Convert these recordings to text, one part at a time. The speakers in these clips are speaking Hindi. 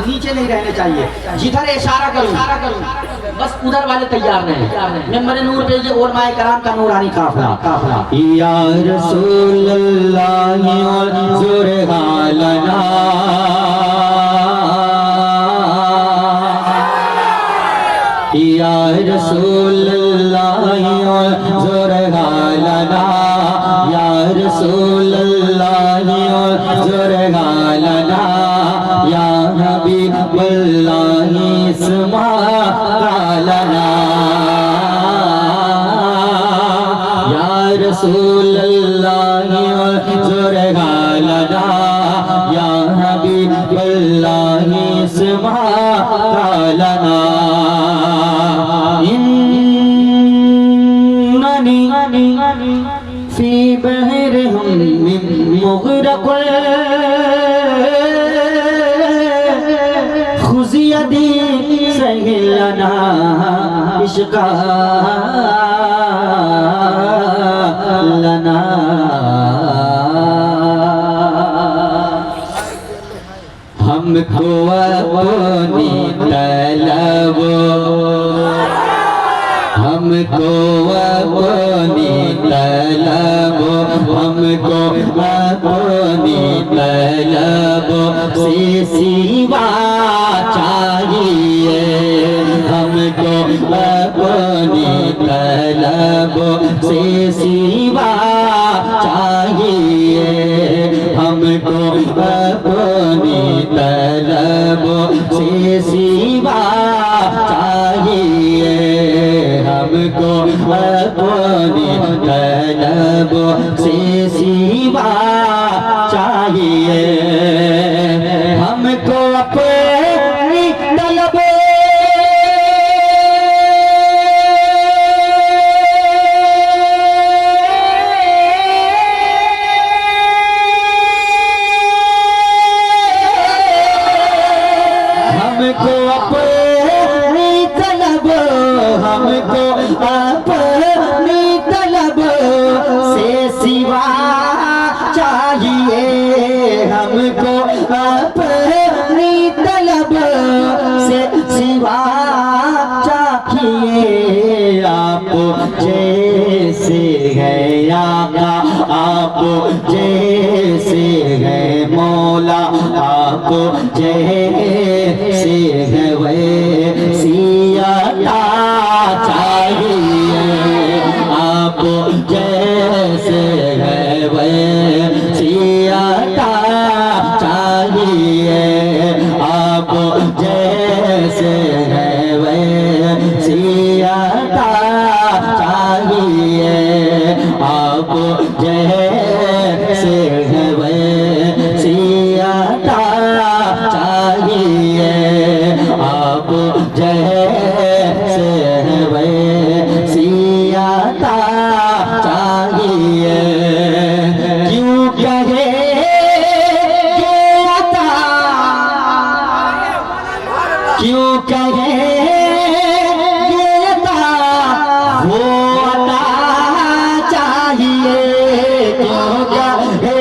नीचे नहीं रहने चाहिए, जिधर इशारा करूं बस उधर वाले तैयार नहीं। मेंबर नूर भेजे और माए कराम का नूरानी काफिला। या रसूल अल्लाह जुरहालना या रसूल अल्लाह जुरहालना या रसूल अल्लाह जुरहालना या हबीब अल्लाह इस्मा लना या रसूल अल्लाह जुरहालना या हबीब अल्लाह इस्मा लना फी बहर हम मुग़रक़ खुज़ियदी सहिलना इश्क़ा लना हमको अपनी तलब हमको अपनी तलब हमको अपनी तलब से सिवा चाहिए हमको अपनी तलब से सिवा चाहिए हमको अपनी तलब से सिवा चाहिए हमको अपनी तलब से सिवा चाहिए हमको अपनी तलब हमको अपनी तलब हमको अपनी तलब से सिवा चाहिए हमको अपनी तलब से सिवा चाहिए आप जैसे है आका आप जैसे है मौला आप जैसे है वैसी अता चाहिए आप जैसे है वैसी अता चाहिए आप जैसे है वैसी अता चाहिए आप जैसे है वैसी अता चाहिए आप जैसे है वैसी अता चाहिए क्यों कहे ये अता क्यों कहे ये अता वो अता चाहिए क्यों कहे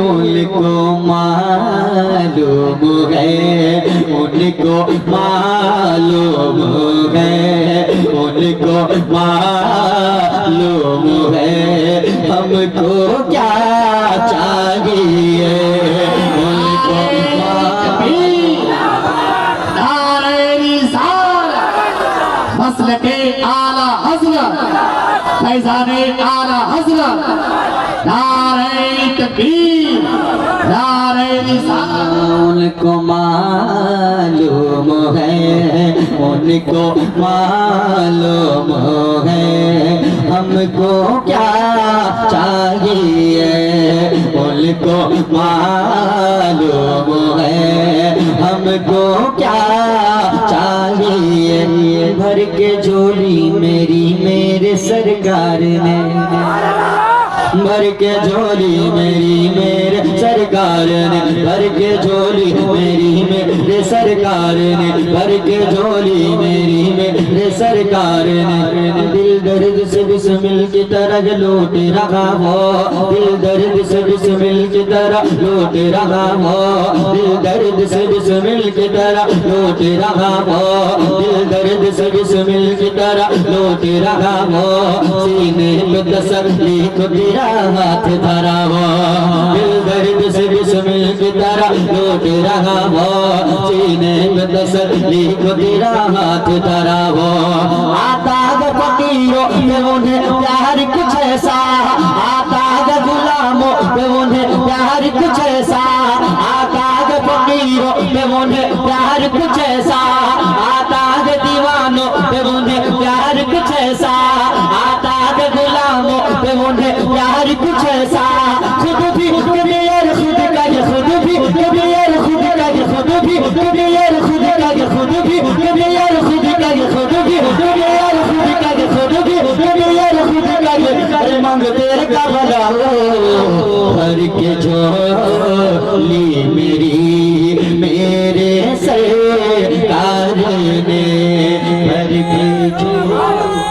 उनको मालूम है उनको मालूम है उनको मालूम है हमको क्या चाहिए उनको मसल के आला हज़रत फैज़ाने आला हज़रत नारे तकबीर नारे रिसालत उनको मालूम है उनको मालूम है हमको क्या चाहिए उनको मालूम है हमको क्या चाहिए भर के झोली मेरी मेरे सरकार ने भर के झोली मेरी मेरे सरकार ने, भर के झोली मेरी मेरे सरकार ने, भर के झोली मेरी मेरे सरकार ने। दिल दर्द से बिस्मिल की तरह लौट रहा हो, दिल दर्द से बिस्मिल की तरह लौट रहा हो, दिल दर्द से बिस्मिल की तरह लौट रहा हो, दिल दर्द से बिस्मिल की तरह लौट रहा हो। सीने पे तसल्ली को तेरा हाथ धरा हो, दिल दर्द से बिस्मिल की तरह लौट रहा हो, सीने पे तसल्ली को तेरा हाथ धरा हो। आता है फकीरों पे उन्हें प्यार कुछ ऐसा, आता है गुलामों पे उन्हें प्यार कुछ ऐसा, आता है फकीरों पे उन्हें प्यार कुछ ऐसा, आता है दीवानों पे उन्हें प्यार कुछ ऐसा, आता है गुलामों पे उन्हें प्यार कुछ ऐसा। खुद भी कभी यार खुद का ये खुद भी कभी यार खुद का ये खुद भी कभी यार खुद का ये खुद भी कभी यार खुद का ये खुद भी कभी यार खुद का ये खुद भी कभी यार खुद का ये अरे मांगते का भला हो। भर के झोली मेरी मेरे सरकार ने, भर के झोली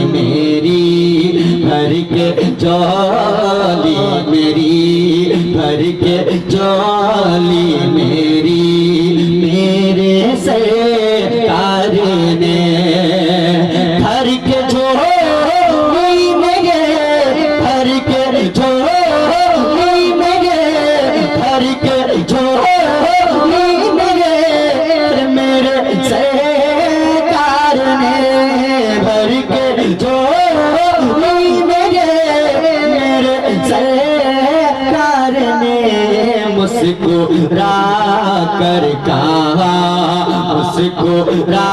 मेरी भर के झोली मेरी भर के झोली मेरी मेरे सरकार ने। भर के झोली मेरे भर के झोली मेरे भर के झोली मेरे मेरे सरकार ने। भर के झोली मेरे मेरे सरकार ने मुस्कुरा कर कहा, मुस्कुरा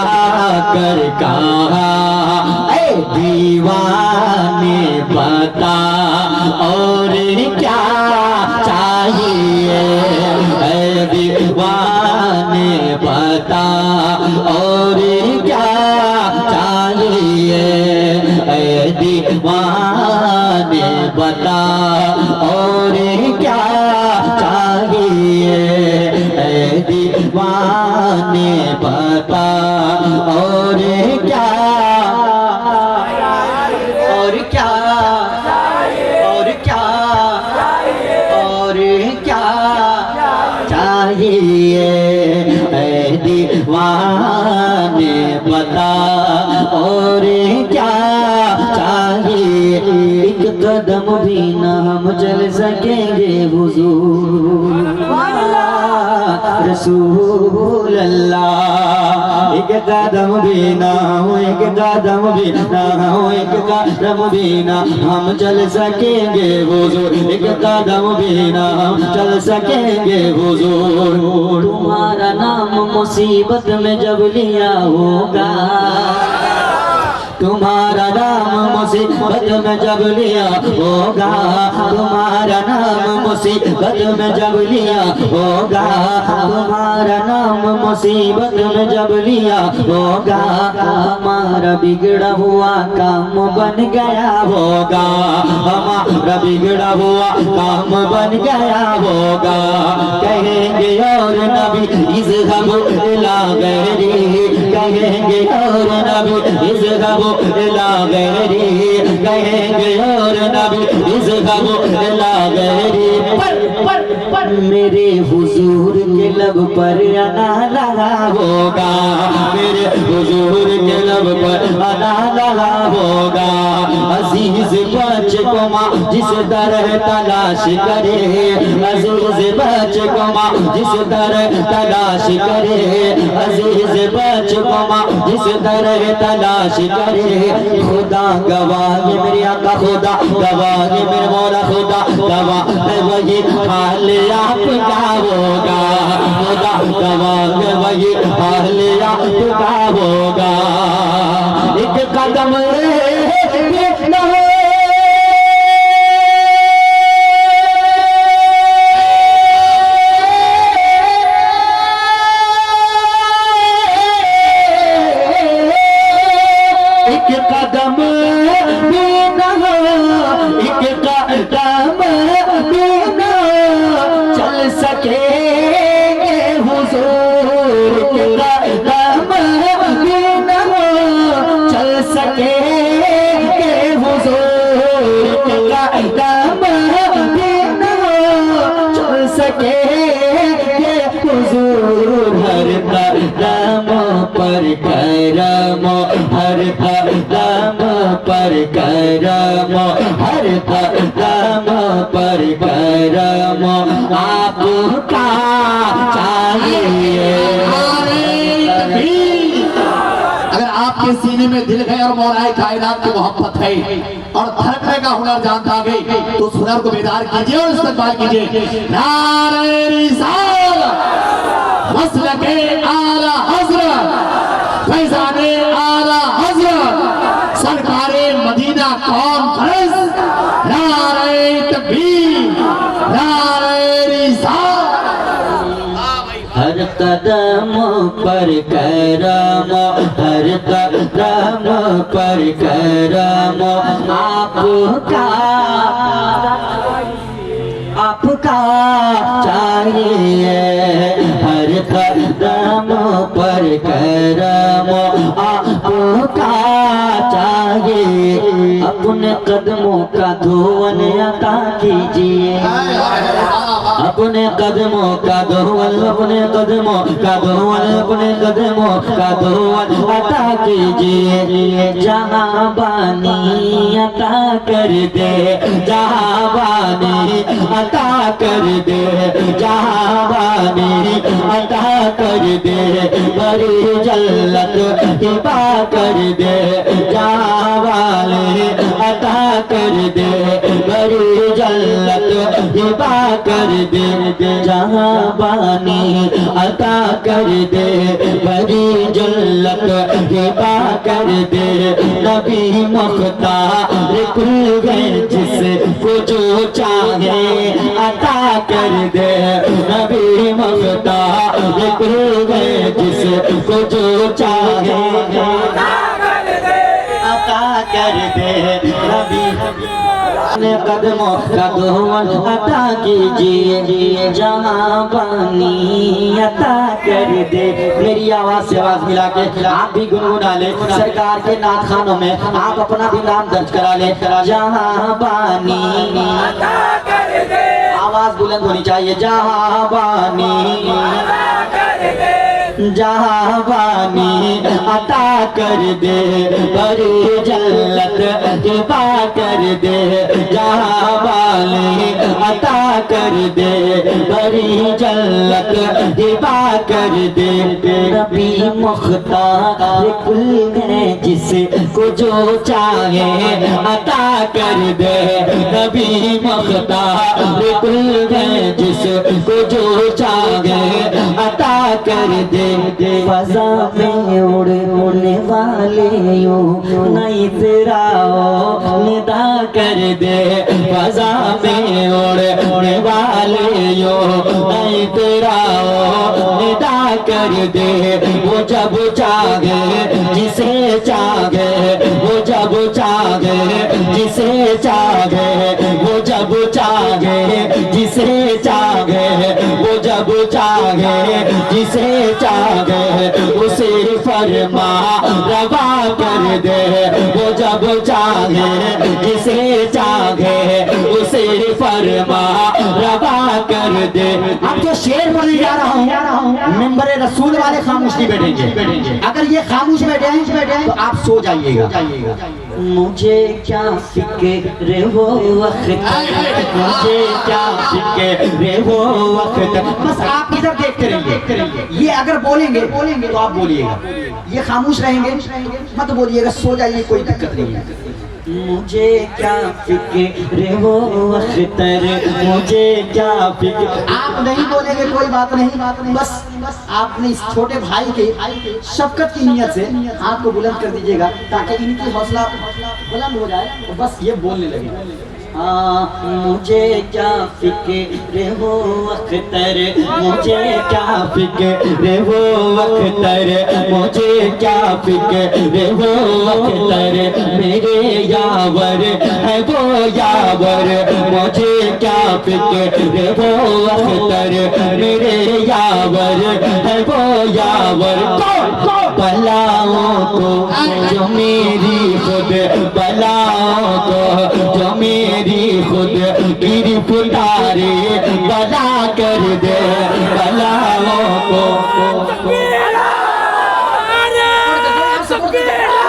कर कहा ऐ दीवाने बता और क्या चाहिए, ऐ दीवाने बता और क्या चाहिए, ऐ दीवाने बता और क्या चाहिए, ऐ दीवाने बता और क्या और क्या और क्या और क्या चाहिए, ऐ दीवाने बता और क्या चाहिए। एक कदम भी न हम चल सकेंगे हुजूर रसूल अल्लाह। एक कदम भी ना हो, एक कदम भी ना हो, एक कदम भी ना हम चल सकेंगे हुजूर, एक कदम भी ना हम चल सकेंगे हुजूर। तुम्हारा नाम मुसीबत में जब लिया होगा, तुम्हारा नाम मुसीबत में जब लिया होगा, तुम्हारा नाम मुसीबत में जब लिया होगा, तुम्हारा नाम मुसीबत में जब लिया होगा, हमारा बिगड़ा हुआ काम बन गया होगा, हमारा बिगड़ा हुआ काम बन गया होगा। कहेंगे और नबी इज़हबू इला गैरी, कहेंगे और नबी इज़हबू इला गैरी, कहेंगे और नबी इज़हबू इला गैरी। पर मेरे हुजूर के लब पर अना लगा होगा, मेरे हुजूर के लब पर अना लगा होगा। अजीज बच्चे को माँ जिस तरह तलाश करे, अजीज बच्चे को माँ जिस तरह तलाश करे, अजीज बच्चे को माँ जिस तरह तलाश करे। खुदा गवाह मेरे आका, खुदा गवाह मेरे मौला, खुदा गवाह है वही हाल आपका होगा, खुदा गवाह वही हाल आपका होगा। एक कदम कदम बिना चल सकेंगे हुजूर के कदम बिना चल सकेंगे हुजूर के कदम बिना चल सकेंगे हुजूर हर कदम पर करम हर कदम पर करम हर कदम पर करम आपका चाहिए। अगर आपके सीने में दिल है और मौलाए कायनात की मोहब्बत है और धड़कने का हुनर जानता गई तो उस हुनर को बेदार कीजिए और इस्तेमाल कीजिए। नारे रिसालत मसलके आला हज़रत फैज़ाने आला हज़रत सरकारे मदीना कॉन्फ्रेंस नारे तकबीर नारे रिसालत। हर कदम पर करम हर कदम पर करम आपका चाहिए। हर कदम पर करम आपका चाहिए। अपने कदमों का धोवन अता कीजिए अपने कदमों का धोवन अपने कदमों का धोवन अपने कदमों का धोवन अता कीजिए। जहाँ बानी अता कर दे जहाँ बानी अता कर दे जहाँ बानी अता कर दे बड़ी जल्लत हिबा कर दे जहाँ वाले अता कर दे बड़ी जल्लत हिबा कर दे जहाँ बानी अता कर दे बड़ी जल्लत हिबा कर दे। नबी मुख्तार कुल गए जिसको जो चाहे अता कर दे नबी मुख्तार कुल गए जिसको जो चाहे अता कर दे नबी अपने कदमों का धोवन अता कीजिए जहाँ पानी अता कर दे। मेरी आवाज से आवाज मिला के आप भी गुनगुना ले सरकार के नात खानों में आप अपना भी नाम दर्ज करा ले। जहाँ पानी आवाज बुलंद होनी चाहिए जहाँ पानी जहाँ बानी अता कर दे बड़ी जल्लत हिबा कर दे जहाँ बानी अता कर दे बड़ी जल्लत हिबा कर दे। नबी मुख्तार कुल है जिसको जो चाहे अता कर दे नबी मुख्तार कुल है जिसको जो चाहे अता कर दे। फजा में उड़ने वाले यूं नहीं तेरा निदा कर दे फजा में उड़ने वाले यूं नहीं तेरा निदा कर दे। वो जब चाहे जिसे चाहे वो जब चाहे जिसे चाहे वो जब चाहे जिसे चाहे वो जब चाहे जिसे चाहे उसे फरमा रवा कर दे वो जब चाहे जिसे चाहे उसे फरमा रवा कर दे। अब जो शेर बोलने जा रहा हूँ मिंबर रसूल वाले खामोश नहीं बैठेंगे। अगर ये खामोश बैठे तो आप सो जाइएगा। मुझे क्या फिक्र वो वक्त मुझे क्या फिक्र वो वक्त बस आप इधर देखते रहिए। ये अगर बोलेंगे तो आप बोलिएगा। ये खामोश रहेंगे मत बोलिएगा, सो जाइए, कोई दिक्कत नहीं है। मुझे क्या फिक्र वो अख्तर मुझे क्या फिक्र। आप नहीं बोलेंगे कोई बात नहीं, बस आपने इस छोटे भाई के शफकत की नियत से हाथ को बुलंद कर दीजिएगा ताकि इनकी हौसला बुलंद हो जाए तो बस ये बोलने लगे। मुझे क्या फिक्र वो अख्तर मुझे क्या फिक्र वो अख्तर मुझे क्या फिक्र वो अख्तर मेरे यावर है वो यावर मुझे क्या फिक्र वो अख्तर मेरे यावर है वो यावर बलाओं को जो मेरी खुद बलाओं को जो मेरी खुद गिरफ्तारी बला कर दे बलाओं को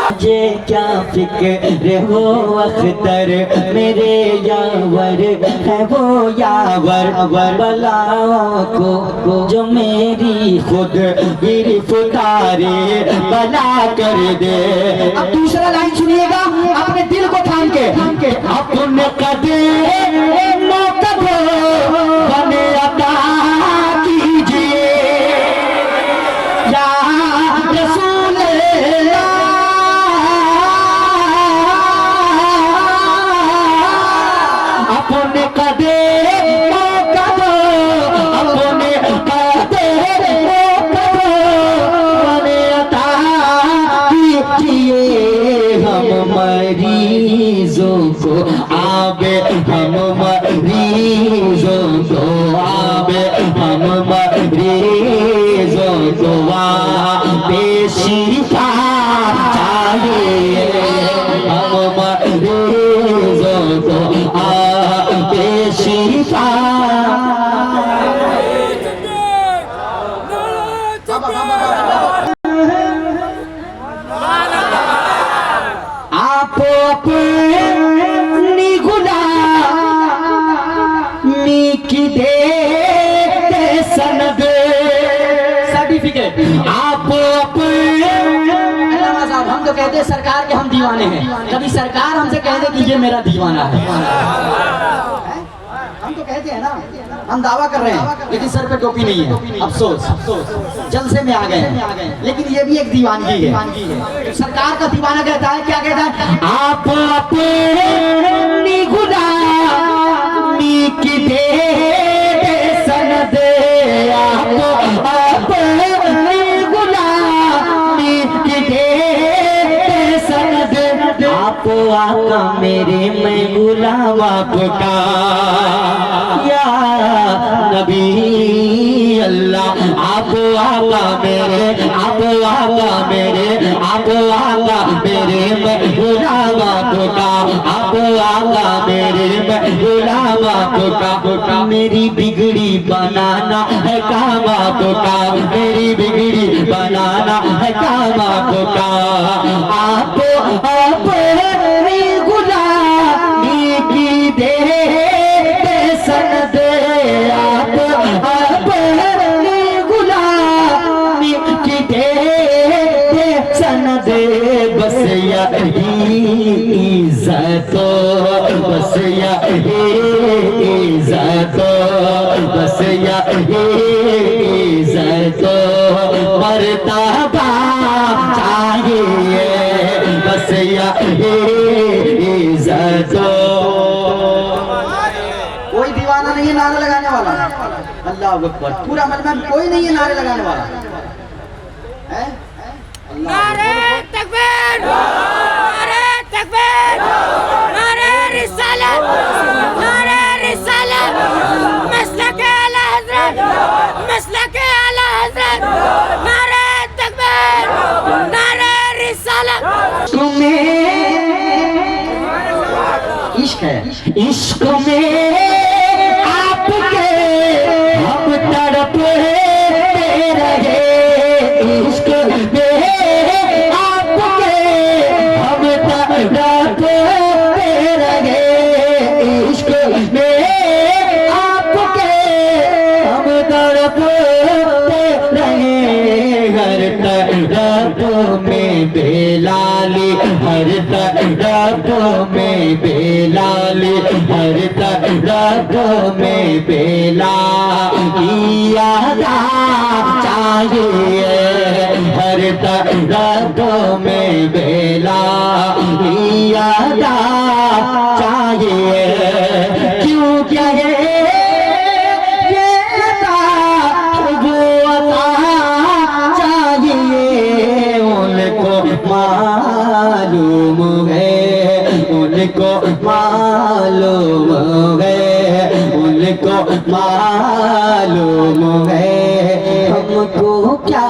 मुझे क्या फिक्र वो अख्तर मेरे यावर है वो यावर बलाओं को जो मेरी खुद गिरफ्तारी बला कर दे। अब दूसरा लाइन सुनिएगा अपने दिल को थाम के अपने कदम बने अता कीजिए या रसूल अपने कदम अपने कदम बने अता कीजिए हम मरीजों को आबे हम मरीजों को आबे हम मरीजों को बेशिफा चाहिए हम मरीजों को बेशिफा आप अपनी गुलामी की देते सनद सर्टिफिकेट आप हम तो कहते हैं सरकार के हम दीवाने हैं कभी सरकार हमसे कह दे कि ये मेरा दीवाना है हम तो कहते हैं ना हम दावा कर रहे हैं लेकिन सर पे टोपी नहीं है अफसोस जलसे में आ गए लेकिन ये भी एक दीवानगी है सरकार का दीवाना कहता है क्या कहता है आप अपनी गुलामी की देते सनद आप अपनी गुलामी की देते सनद आप आका मेरे मैं गुलाम आपका या नबी अल्लाह आप आका मेरे आप आका मेरे आप आका मेरे मैं गुलाम आपका आप आका मेरे मैं गुलाम आपका मेरी बिगड़ी बनाना है काम आपका मेरी बिगड़ी बनाना है काम आपका आप अपनी गुलामी की देते सनद आप अपनी गुलामी की देते सनद बस यही इज्जतो बस यही इज्जतो बस यही इज्जतो मर्तबा चाहिए बस यही इज्जतो कोई दीवाना नहीं है नारे लगाने वाला अल्लाह अकबर पूरा मजमा में कोई नहीं है नारे लगाने वाला है नारे तकबीर नारे तकबीर नारे रिसालत मसलक आला हज़रत मसलक आला हज़रत नारे तकबीर नारे रिसालत इश्क है इश्क में आपके हम तड़पते रहे इश्क में आपके हम तड़पते रहे इश्क में आपके हम तड़पते रहे हर तरफ में बेलाली हर तरफ में बेलाली हर तरफ में बेलाली यादा चाहिए हर तरफ में बेलाली यादा चाहिए क्यों क्या ये चाहिए उनको मालूम है उनको मालूम मालूम है हमको क्या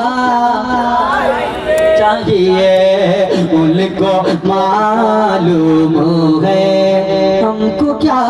चाहिए, उनको मालूम है हमको क्या